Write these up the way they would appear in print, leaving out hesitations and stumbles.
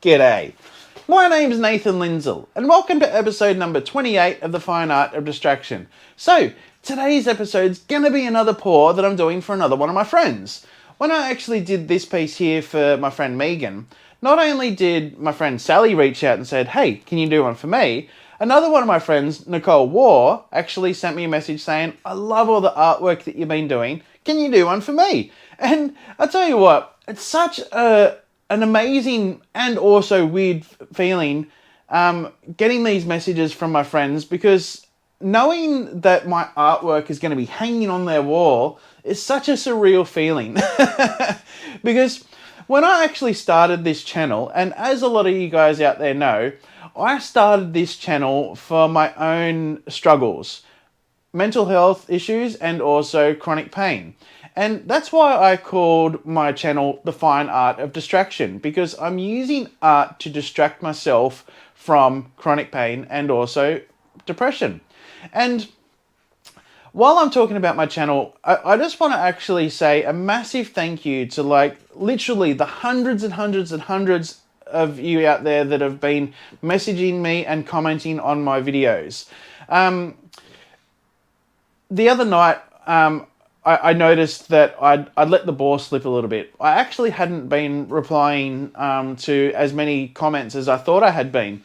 G'day. My name's Nathan Lindsell, and welcome to episode number 28 of The Fine Art of Distraction. So, today's episode's gonna be another pour that I'm doing for another one of my friends. When I actually did this piece here for my friend Megan, not only did my friend Sally reach out and said, hey, can you do one for me? Another one of my friends, Nicole War, actually sent me a message saying, I love all the artwork that you've been doing. Can you do one for me? And I'll tell you what, it's such an amazing and also weird feeling getting these messages from my friends, because knowing that my artwork is going to be hanging on their wall is such a surreal feeling. Because when I actually started this channel, and as a lot of you guys out there know, I started this channel for my own struggles, mental health issues, and also chronic pain. And that's why I called my channel The Fine Art of Distraction, because I'm using art to distract myself from chronic pain and also depression. And while I'm talking about my channel, I just want to actually say a massive thank you to literally the hundreds and hundreds and hundreds of you out there that have been messaging me and commenting on my videos. The other night, I noticed that I'd let the ball slip a little bit. I actually hadn't been replying to as many comments as I thought I had been,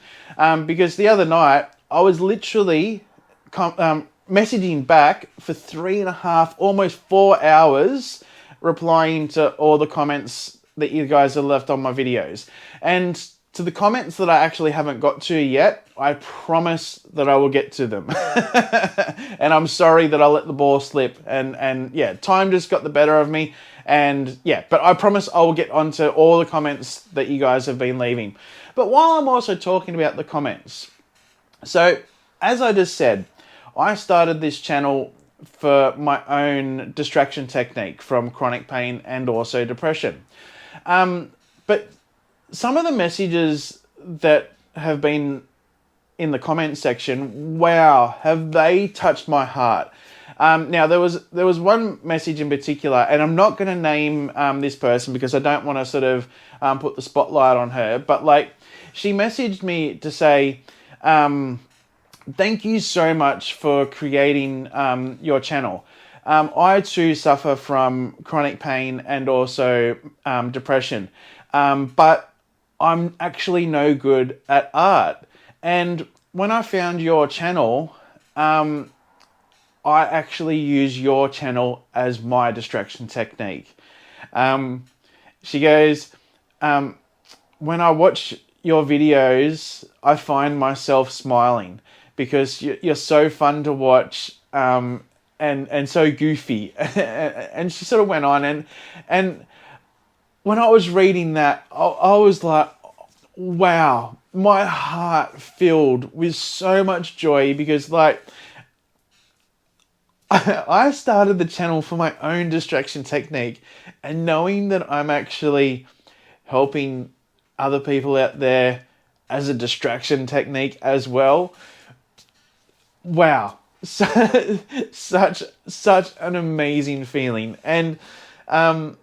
because the other night I was literally messaging back for 3.5, almost 4 hours, replying to all the comments that you guys have left on my videos. And to the comments that I actually haven't got to yet, I promise that I will get to them. And I'm sorry that I let the ball slip. And yeah, time just got the better of me. And yeah, but I promise I will get onto all the comments that you guys have been leaving. But while I'm also talking about the comments, so as I just said, I started this channel for my own distraction technique from chronic pain and also depression. But some of the messages that have been in the comment section, wow, have they touched my heart. Now, there was one message in particular, and I'm not going to name this person because I don't want to sort of put the spotlight on her, but she messaged me to say, thank you so much for creating your channel. I too suffer from chronic pain and also depression, but I'm actually no good at art. And when I found your channel, I actually use your channel as my distraction technique. She goes, when I watch your videos, I find myself smiling because you're so fun to watch, and so goofy. And she sort of went on, and when I was reading that, I was like, wow, my heart filled with so much joy, because I started the channel for my own distraction technique, and knowing that I'm actually helping other people out there as a distraction technique as well, wow, such an amazing feeling. And I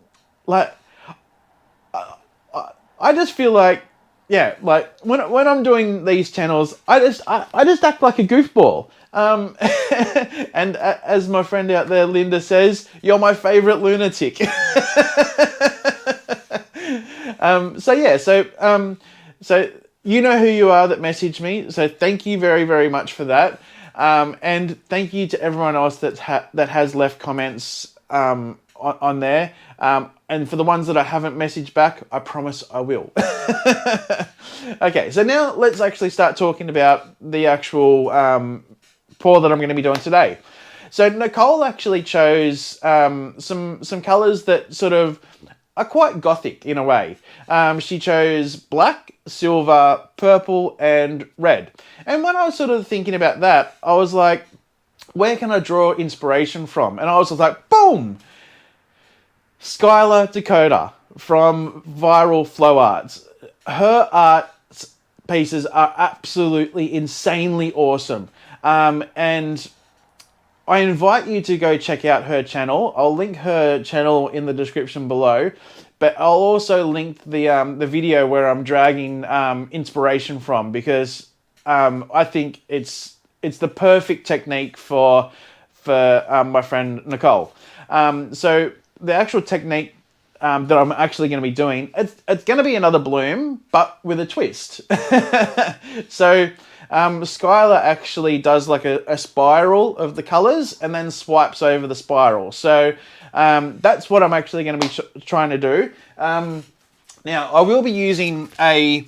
just feel like, yeah, when I'm doing these channels, I just act like a goofball. And as my friend out there, Linda, says, you're my favorite lunatic. So you know who you are that messaged me. So thank you very, very much for that. And thank you to everyone else that has left comments on there. And for the ones that I haven't messaged back, I promise I will. Okay, so now let's actually start talking about the actual pour that I'm going to be doing today. So Nicole actually chose some colours that sort of are quite gothic in a way. She chose black, silver, purple, and red. And when I was sort of thinking about that, I was like, where can I draw inspiration from? And I was just like, boom! Skylar Dakota from ViralmFlow Art. Her art pieces are absolutely insanely awesome. And I invite you to go check out her channel. I'll link her channel in the description below. but I'll also link the video where I'm dragging inspiration from, because I think it's the perfect technique for my friend Nicole. So the actual technique that I'm actually going to be doing, it's going to be another bloom, but with a twist. So Skylar actually does like a spiral of the colors and then swipes over the spiral. So that's what I'm actually going to be trying to do. Now, I will be using a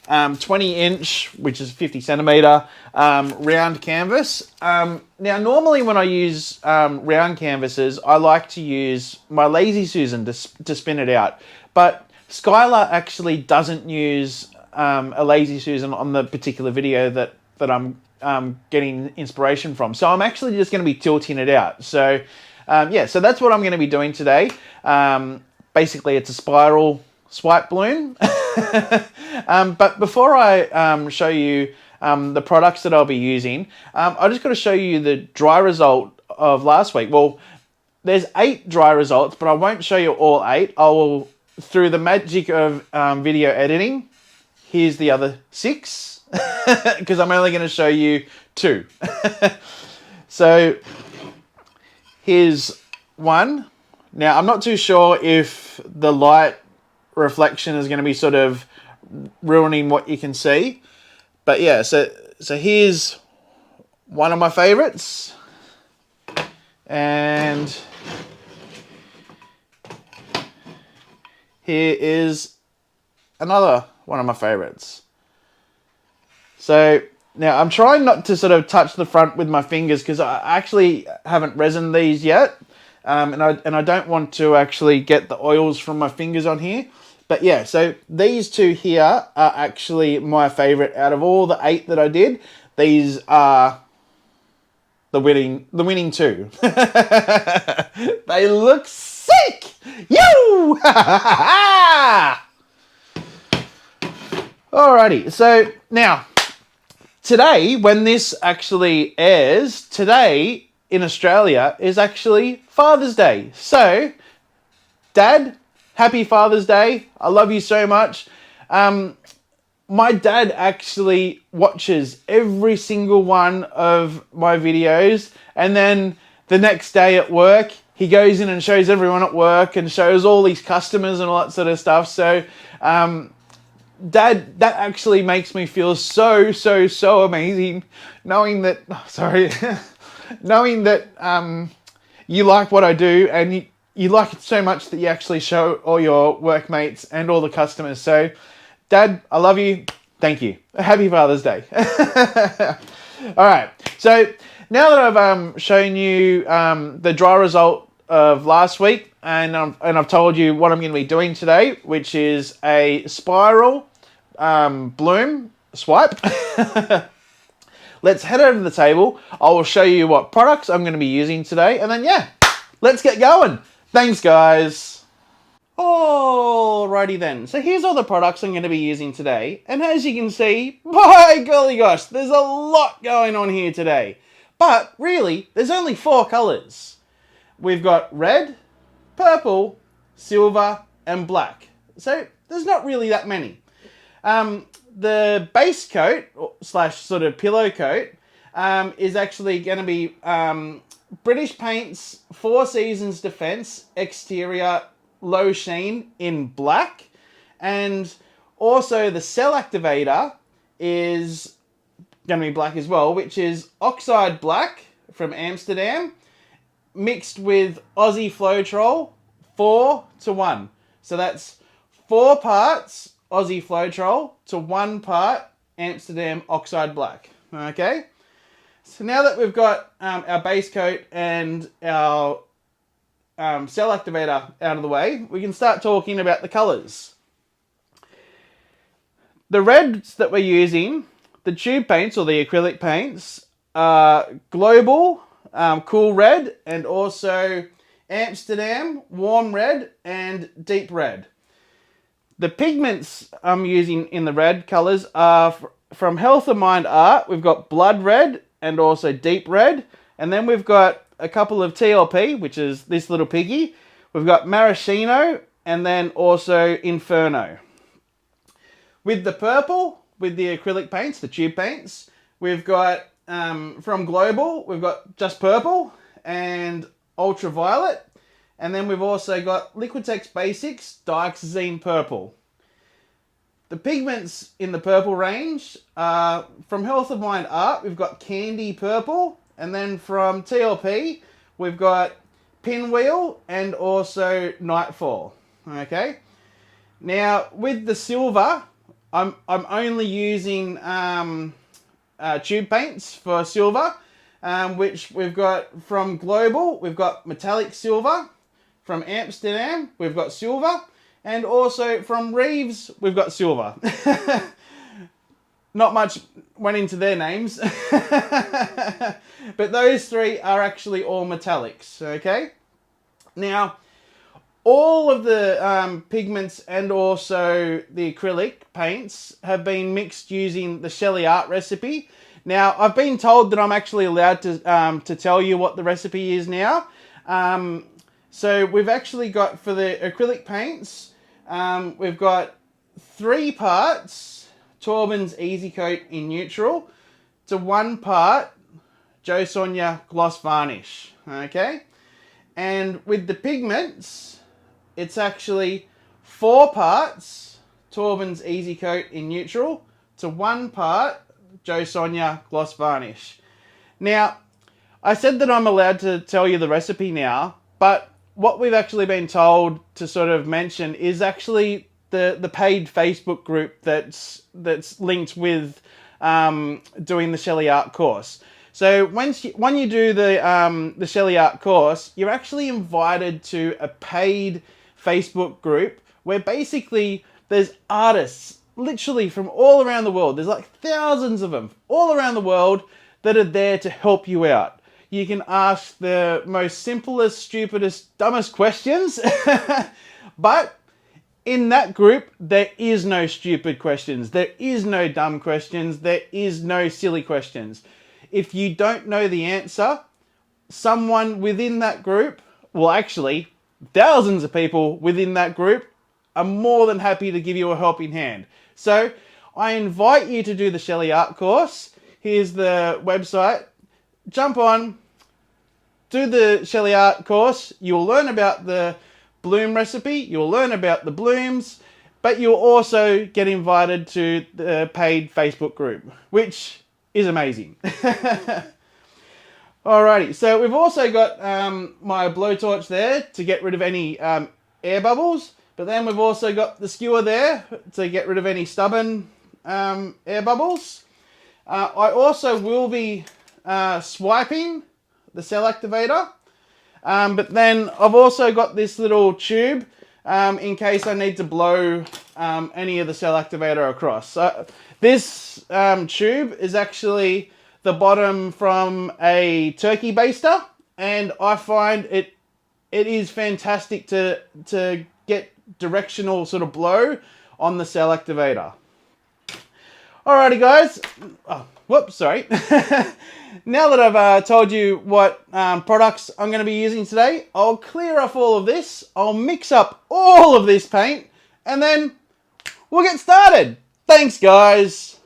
20-inch, which is 50 centimeter, round canvas. Now, normally when I use round canvases, I like to use my Lazy Susan to spin it out. But Skylar actually doesn't use a Lazy Susan on the particular video that I'm getting inspiration from. So I'm actually just going to be tilting it out. So yeah, so that's what I'm going to be doing today. Basically, it's a spiral swipe balloon. But before I show you the products that I'll be using, I just got to show you the dry result of last week. Well, there's 8 dry results, but I won't show you all 8. I will, through the magic of video editing, here's the other 6, because I'm only going to show you 2. So here's one. Now, I'm not too sure if the light reflection is going to be sort of ruining what you can see, but yeah, so here's one of my favorites, and here is another one of my favorites. So now I'm trying not to sort of touch the front with my fingers, because I actually haven't resined these yet, and I don't want to actually get the oils from my fingers on here. But yeah, so these 2 here are actually my favorite out of all the 8 that I did. These are the winning 2. They look sick. Yo! Alrighty, so now today, when this actually airs, today in Australia is actually Father's Day. So, Dad, happy Father's Day. I love you so much. My dad actually watches every single one of my videos, and then the next day at work, he goes in and shows everyone at work and shows all these customers and all that sort of stuff. So, Dad, that actually makes me feel so amazing, knowing that, knowing that you like what I do, and you like it so much that you actually show all your workmates and all the customers. So, Dad, I love you. Thank you. Happy Father's Day. All right. So now that I've shown you the dry result of last week, and I've told you what I'm going to be doing today, which is a spiral bloom swipe. Let's head over to the table. I will show you what products I'm going to be using today, and then yeah, let's get going. Thanks, guys. Alrighty then, so here's all the products I'm going to be using today, and as you can see, by golly gosh, there's a lot going on here today. But really, there's only 4 colours. We've got red, purple, silver, and black. So there's not really that many. The base coat, slash sort of pillow coat, is actually going to be British Paints 4 Seasons Defense Exterior Low Sheen in black, and also the Cell Activator is going to be black as well, which is OXIDE black from Amsterdam mixed with Aussie Floetrol 4:1. So that's 4 parts Aussie Floetrol to 1 part Amsterdam OXIDE black. Okay. So now that we've got our base coat and our Cell Activator out of the way, we can start talking about the colours. The reds that we're using, the tube paints or the acrylic paints, are Global, Cool Red, and also Amsterdam, Warm Red, and Deep Red. The pigments I'm using in the red colours are from Health of Mind Art. We've got Blood Red and also Deep Red. And then we've got a couple of TLP, which is this little Piggy. We've got Maraschino and then also Inferno. With the purple, with the acrylic paints, the tube paints, we've got from Global, we've got just purple and ultraviolet. And then we've also got Liquitex Basics Dioxazine Purple. The pigments in the purple range are from Health of Mind Art, we've got Candy Purple. And then from TLP, we've got Pinwheel and also Nightfall. Okay. Now, with the silver, I'm only using tube paints for silver, which we've got from Global, we've got Metallic Silver. From Amsterdam, we've got silver. And also from Reeves, we've got silver. Not much went into their names. But those three are actually all metallics, okay? Now, all of the pigments and also the acrylic paints have been mixed using the Shelee Art recipe. Now, I've been told that I'm actually allowed to tell you what the recipe is now. So we've actually got, for the acrylic paints, we've got 3 parts Taubmans Easy Coat in neutral to 1 part Sonja gloss varnish, okay? And with the pigments, it's actually 4 parts Taubmans Easy Coat in neutral to 1 part Sonja gloss varnish. Now, I said that I'm allowed to tell you the recipe now, but what we've actually been told to sort of mention is actually the paid Facebook group that's linked with doing the Shelee Art course. So when you do the Shelee Art course, you're actually invited to a paid Facebook group where basically there's artists literally from all around the world. There's like thousands of them all around the world that are there to help you out. You can ask the most simplest, stupidest, dumbest questions. But in that group, there is no stupid questions. There is no dumb questions. There is no silly questions. If you don't know the answer, someone within that group, well, actually, thousands of people within that group are more than happy to give you a helping hand. So I invite you to do the Shelee Art course. Here's the website. Jump on, do the Shelee Art course. You'll learn about the bloom recipe. You'll learn about the blooms, but you'll also get invited to the paid Facebook group, which is amazing. Alrighty, so we've also got my blowtorch there to get rid of any air bubbles, but then we've also got the skewer there to get rid of any stubborn air bubbles. I also will be swiping the Cell Activator, but then I've also got this little tube in case I need to blow any of the Cell Activator across. So this tube is actually the bottom from a turkey baster, and I find it is fantastic to get directional sort of blow on the Cell Activator. Alrighty guys, oh, whoops, sorry. Now that I've told you what products I'm going to be using today, I'll clear off all of this, I'll mix up all of this paint, and then we'll get started. Thanks guys.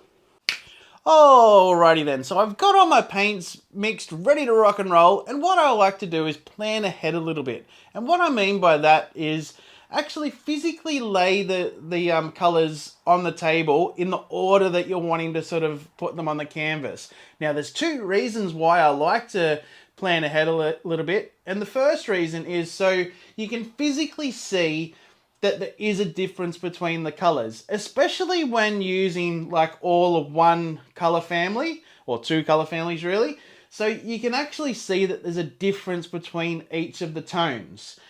Alrighty then, so I've got all my paints mixed, ready to rock and roll, and what I like to do is plan ahead a little bit. And what I mean by that is actually physically lay the colours on the table in the order that you're wanting to sort of put them on the canvas. Now there's 2 reasons why I like to plan ahead a little bit, and the first reason is so you can physically see that there is a difference between the colours, especially when using like all of one colour family, or 2 colour families really. So you can actually see that there's a difference between each of the tones.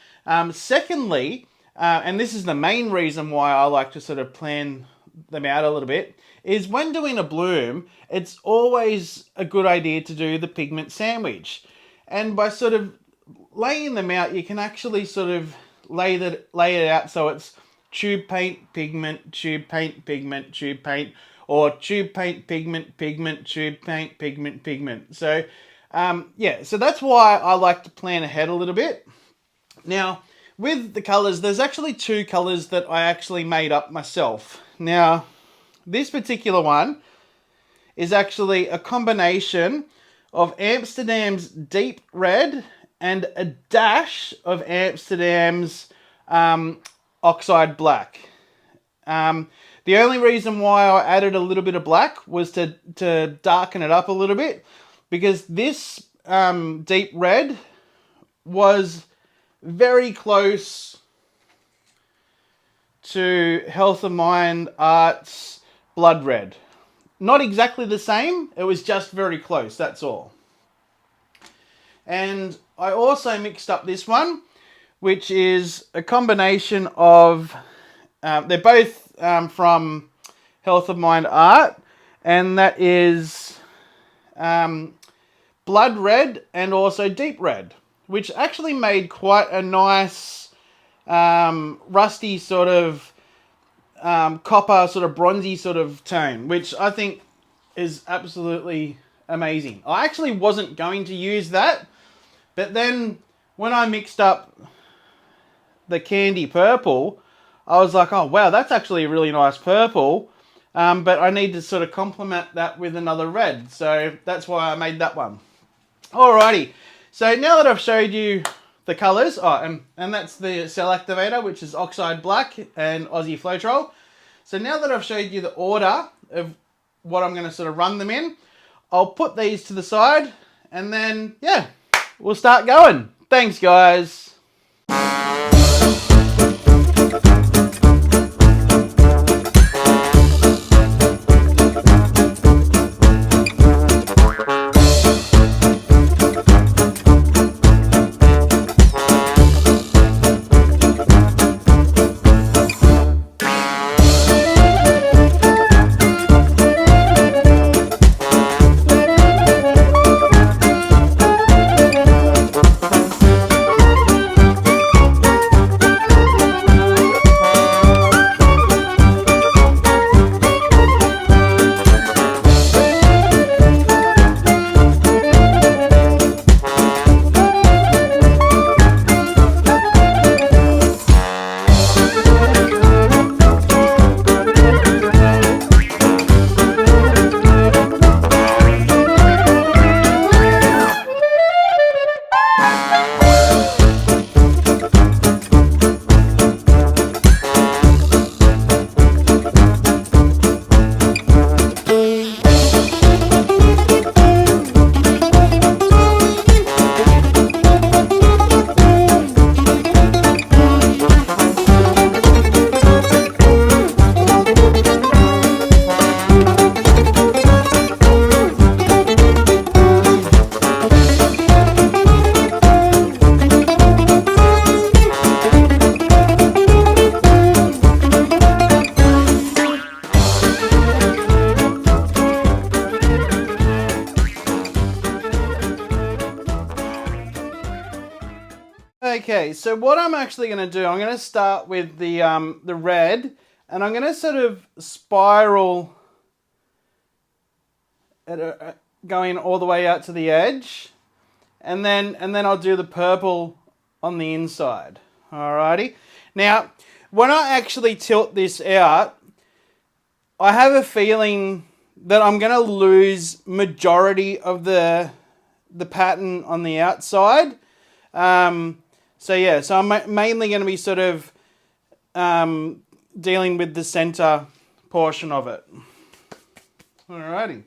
Secondly, and this is the main reason why I like to sort of plan them out a little bit, is when doing a bloom, it's always a good idea to do the pigment sandwich. And by sort of laying them out, you can actually sort of lay it out so it's tube paint, pigment, tube paint, pigment, tube paint, or tube paint, pigment, pigment, tube paint, pigment, pigment. So yeah, so that's why I like to plan ahead a little bit. Now, with the colours, there's actually two colours that I actually made up myself. Now, this particular one is actually a combination of Amsterdam's deep red and a dash of Amsterdam's oxide black. The only reason why I added a little bit of black was to darken it up a little bit, because this deep red was very close to Health of Mind Art's blood red. Not exactly the same, it was just very close, that's all. And I also mixed up this one, which is a combination of, they're both from Health of Mind Art, and that is blood red and also deep red, which actually made quite a nice rusty sort of copper, sort of bronzy sort of tone, which I think is absolutely amazing. I actually wasn't going to use that, but then when I mixed up the candy purple, I was like, oh wow, that's actually a really nice purple, but I need to sort of complement that with another red, so that's why I made that one. Alrighty, so now that I've showed you the colours, and that's the Cell Activator, which is Oxide Black and Aussie Floetrol. So now that I've showed you the order of what I'm going to sort of run them in, I'll put these to the side, and then, yeah, we'll start going. Thanks, guys. Okay, so what I'm actually going to do, I'm going to start with the red, and I'm going to sort of spiral it, going all the way out to the edge, and then I'll do the purple on the inside. Alrighty. Now, when I actually tilt this out, I have a feeling that I'm going to lose majority of the pattern on the outside. So yeah, so I'm mainly going to be sort of dealing with the center portion of it. Alrighty.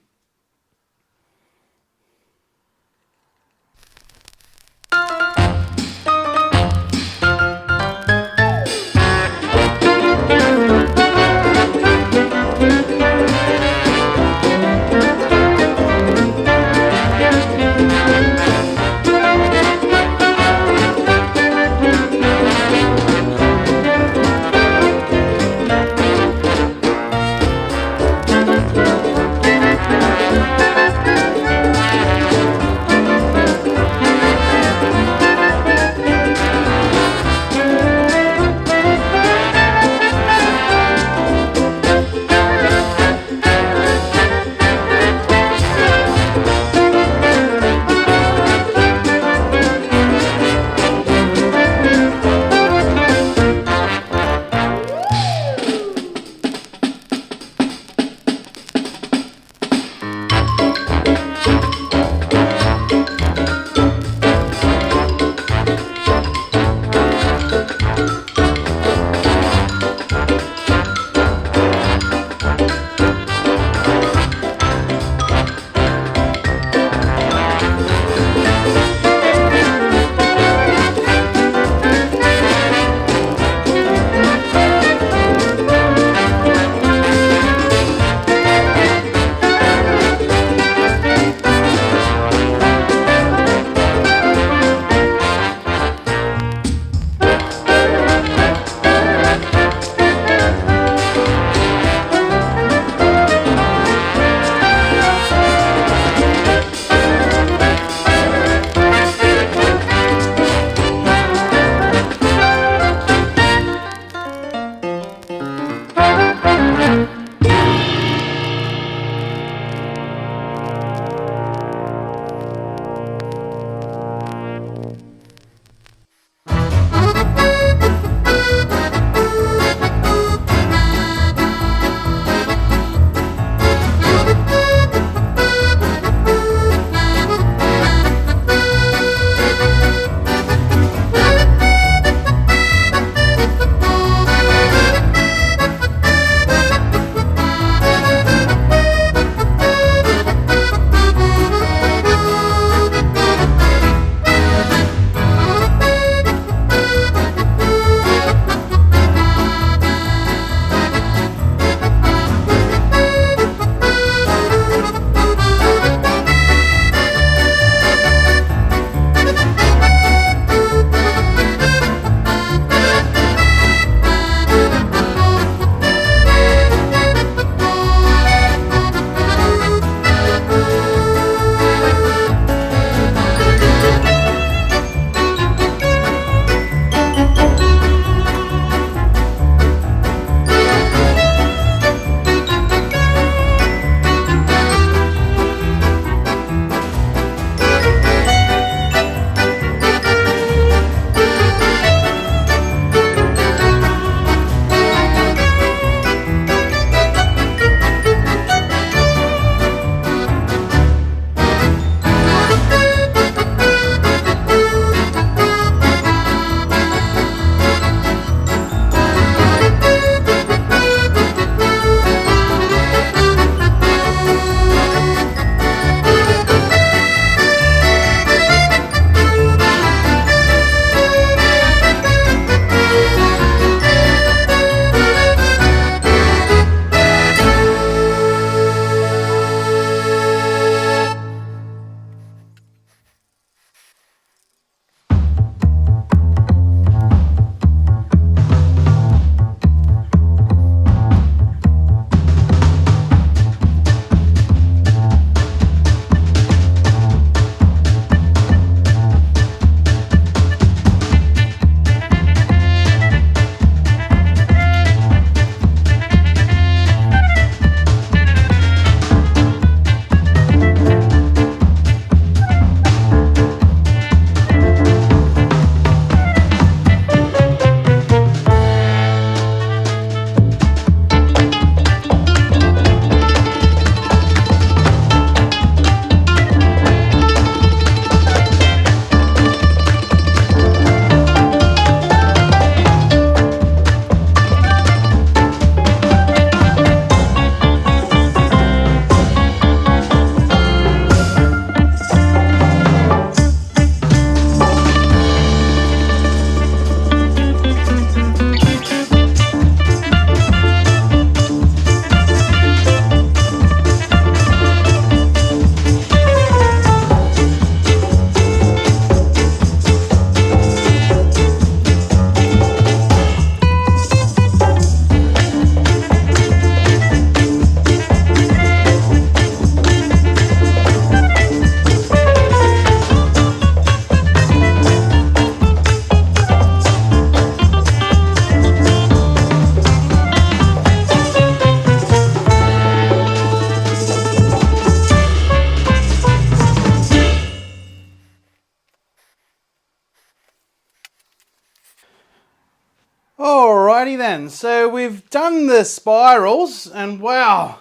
Alrighty then, so we've done the spirals, and wow,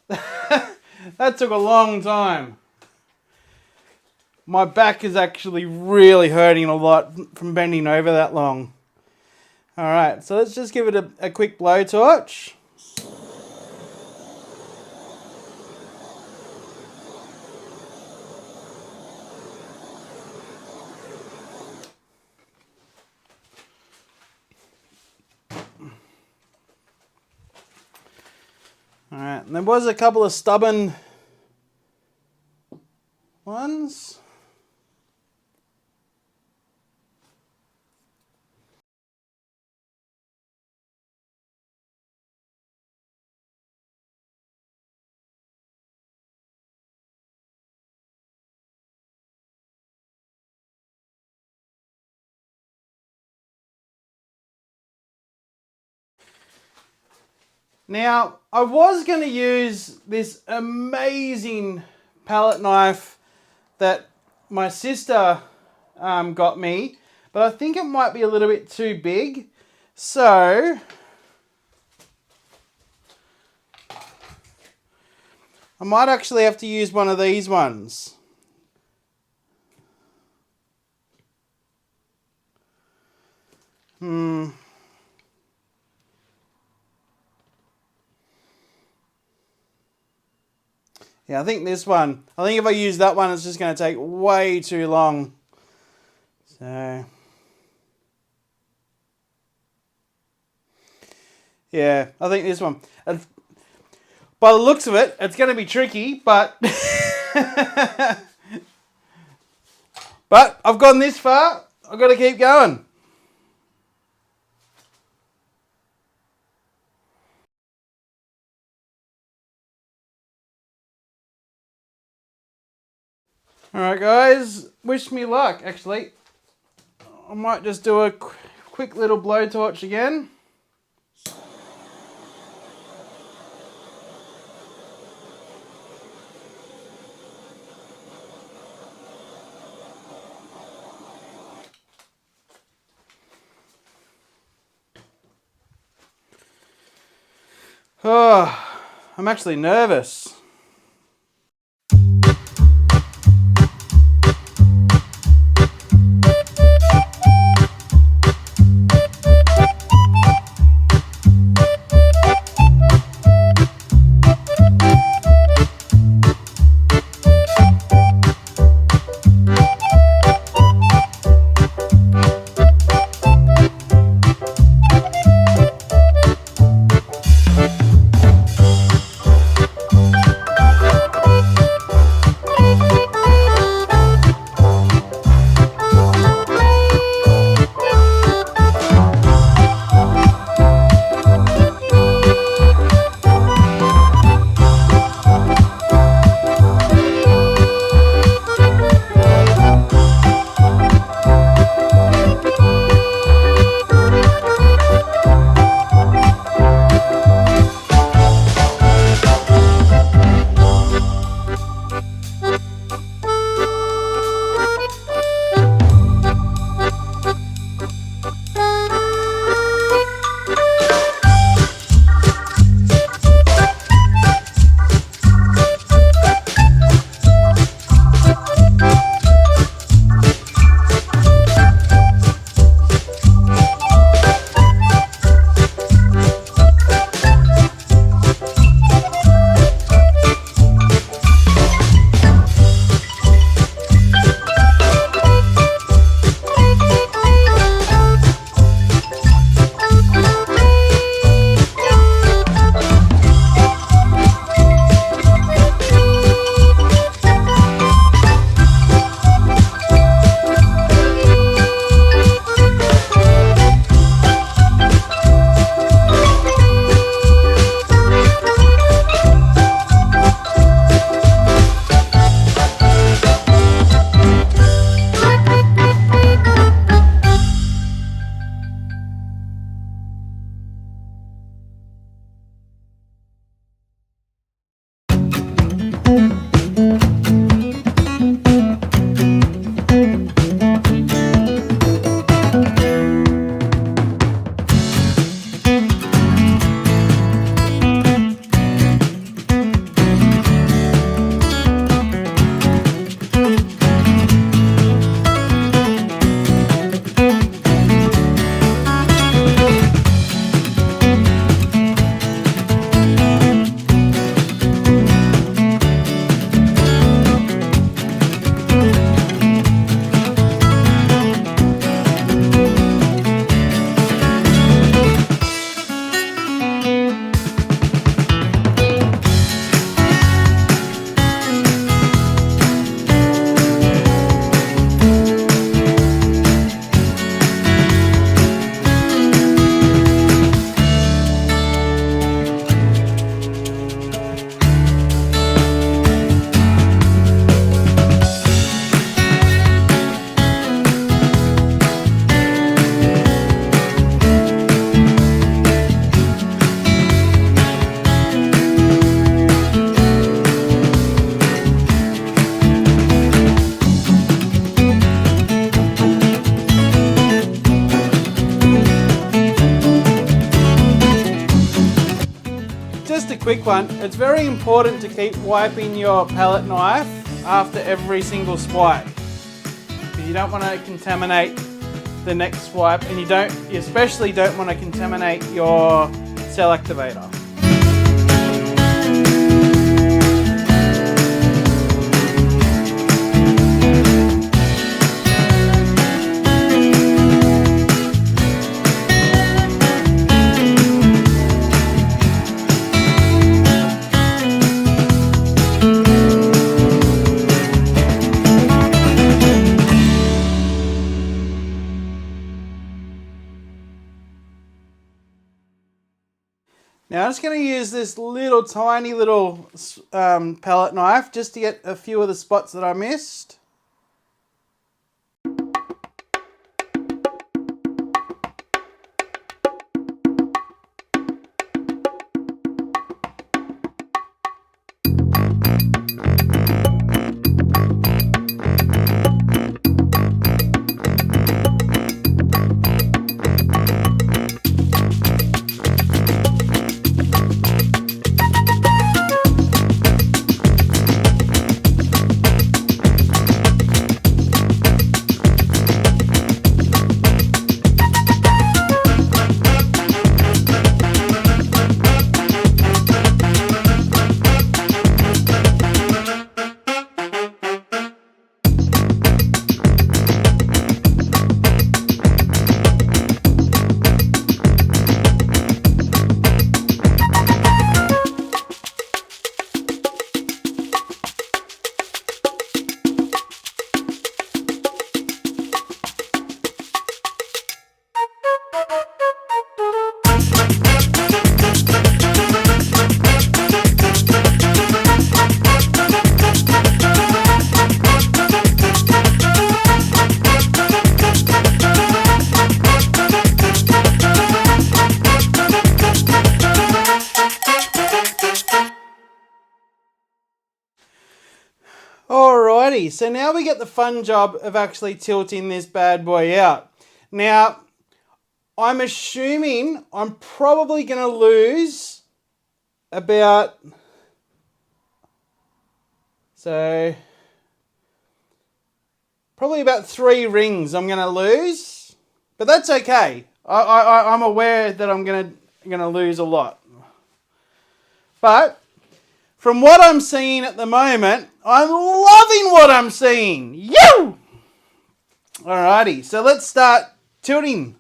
that took a long time. My back is actually really hurting a lot from bending over that long. Alright, so let's just give it a quick blowtorch. Alright, and there was a couple of stubborn ones. Now, I was going to use this amazing palette knife that my sister got me, but I think it might be a little bit too big. So, I might actually have to use one of these ones. Yeah, I think this one. I think if I use that one, it's just going to take way too long. So, yeah, I think this one. And by the looks of it, it's going to be tricky, but but I've gone this far. I've got to keep going. Alright guys, wish me luck. Actually, I might just do a quick little blowtorch again. Oh, I'm actually nervous. quick one. It's very important to keep wiping your palette knife after every single swipe, because you don't want to contaminate the next swipe, and you especially don't want to contaminate your cell activator. Now I'm just going to use this tiny little palette knife just to get a few of the spots that I missed. Alrighty, so now we get the fun job of actually tilting this bad boy out. Now, I'm assuming I'm probably going to lose about, probably about 3 rings I'm going to lose, but that's okay. I'm aware that I'm going to lose a lot. But from what I'm seeing at the moment, I'm loving what I'm seeing. You! Alrighty, so let's start tilting.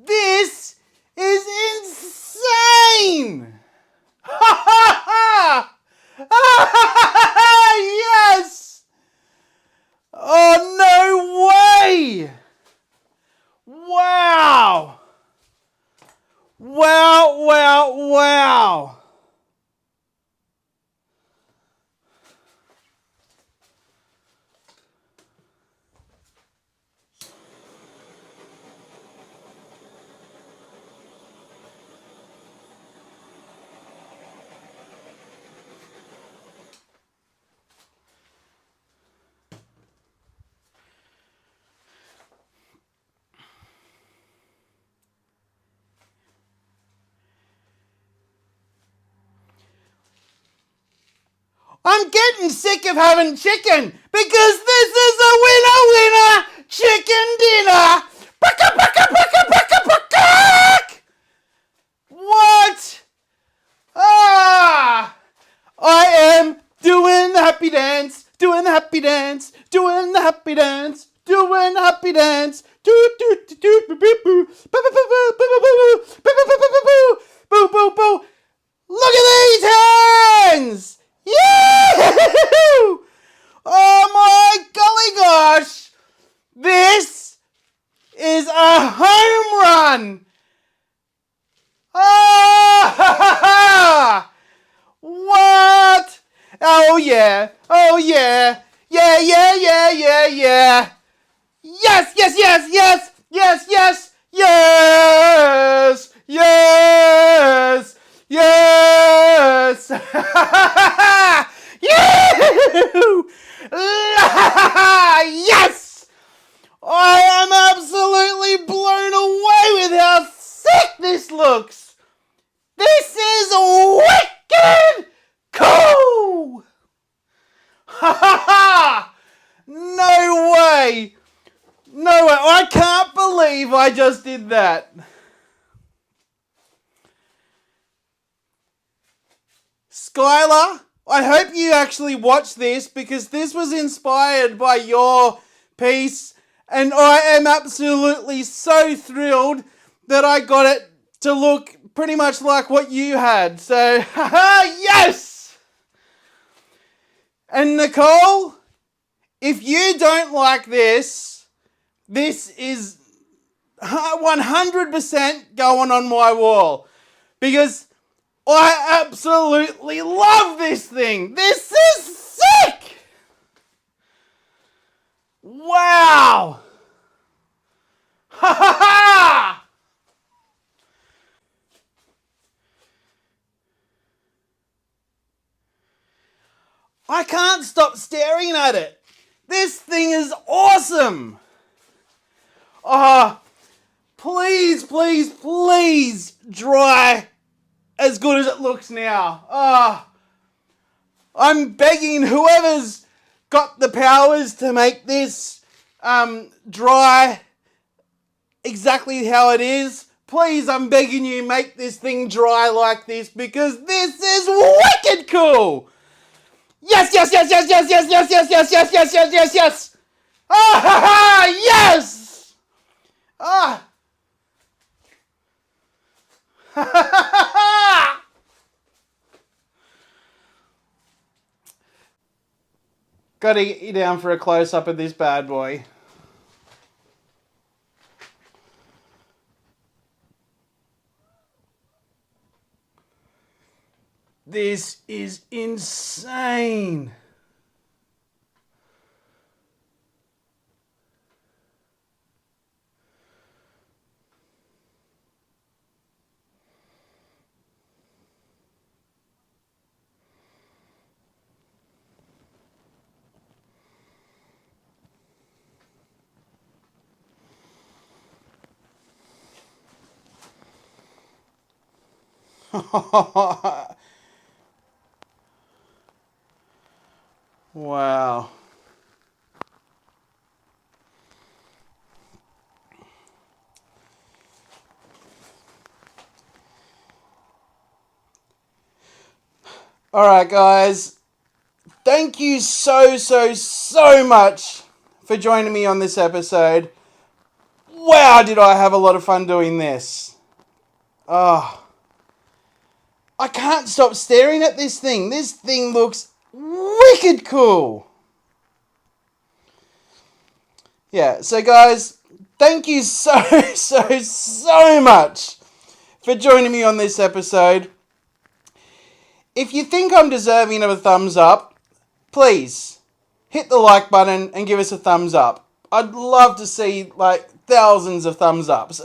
This is insane! Yes! Oh, no way! Wow! Wow, wow, wow! I'm getting sick of having chicken because this is a winner chicken dinner. What? Ah! I am doing the happy dance, doing the happy dance, doing the happy dance, doing the happy dance. Do do do do boo boo boo boo boo boo boo boo boo. Look at these hands! Yeah! Oh my golly gosh! This is a home run! Ah! What? Oh yeah! Oh yeah! Yeah, yeah, yeah, yeah, yeah! Yes, yes, yes, yes, yes, yes, yes, yes, yes! Yes! I am absolutely blown away with how sick this looks! This is wicked cool! Ha ha ha! No way! No way! I can't believe I just did that. Skylar, I hope you actually watched this because this was inspired by your piece and I am absolutely so thrilled that I got it to look pretty much like what you had. So, haha, yes! And Nicole, if you don't like this, this is 100% going on my wall because I absolutely love this thing. This is sick! Wow! Ha ha ha! I can't stop staring at it. This thing is awesome. Please, please, please dry as good as it looks now. I'm begging whoever's got the powers to make this dry exactly how it is. Please, I'm begging you, make this thing dry like this because this is wicked cool. Yes, yes, yes, yes, yes, yes, yes, yes, yes, yes, yes, yes, yes, yes. Ah, ha, ha, yes. Ah. Ha, ha, ha, ha. Gotta get you down for a close-up of this bad boy. This is insane. Wow. Alright guys, thank you so much for joining me on this episode. Wow, did I have a lot of fun doing this. Oh, I can't stop staring at this thing. This thing looks wicked cool. Yeah, so guys, thank you so much for joining me on this episode. If you think I'm deserving of a thumbs up, please hit the like button and give us a thumbs up. I'd love to see like thousands of thumbs ups.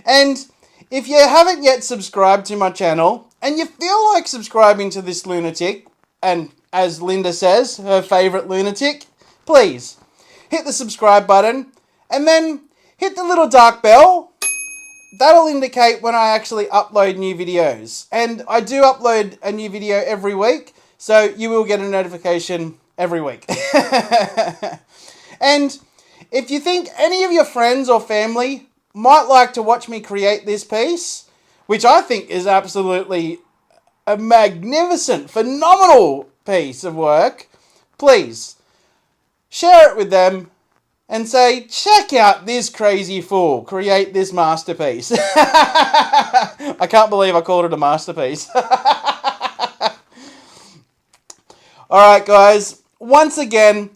And if you haven't yet subscribed to my channel and you feel like subscribing to this lunatic, and as Linda says, her favourite lunatic, please hit the subscribe button and then hit the little dark bell that'll indicate when I actually upload new videos. And I do upload a new video every week, so you will get a notification every week. And if you think any of your friends or family might like to watch me create this piece, which I think is absolutely a magnificent, phenomenal piece of work, please share it with them and say, check out this crazy fool create this masterpiece. I can't believe I called it a masterpiece. Alright guys, once again,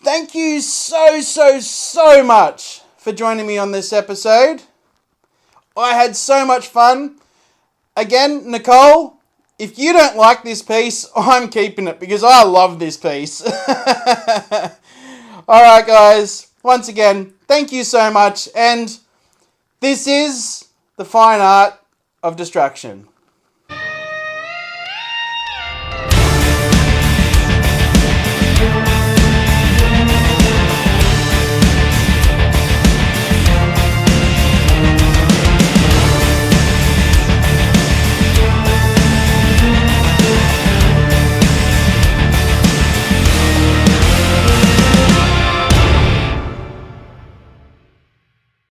thank you so much for joining me on this episode. I had so much fun. Again, Nicole, if you don't like this piece, I'm keeping it because I love this piece. Alright guys, once again, thank you so much, and this is the fine art of distraction.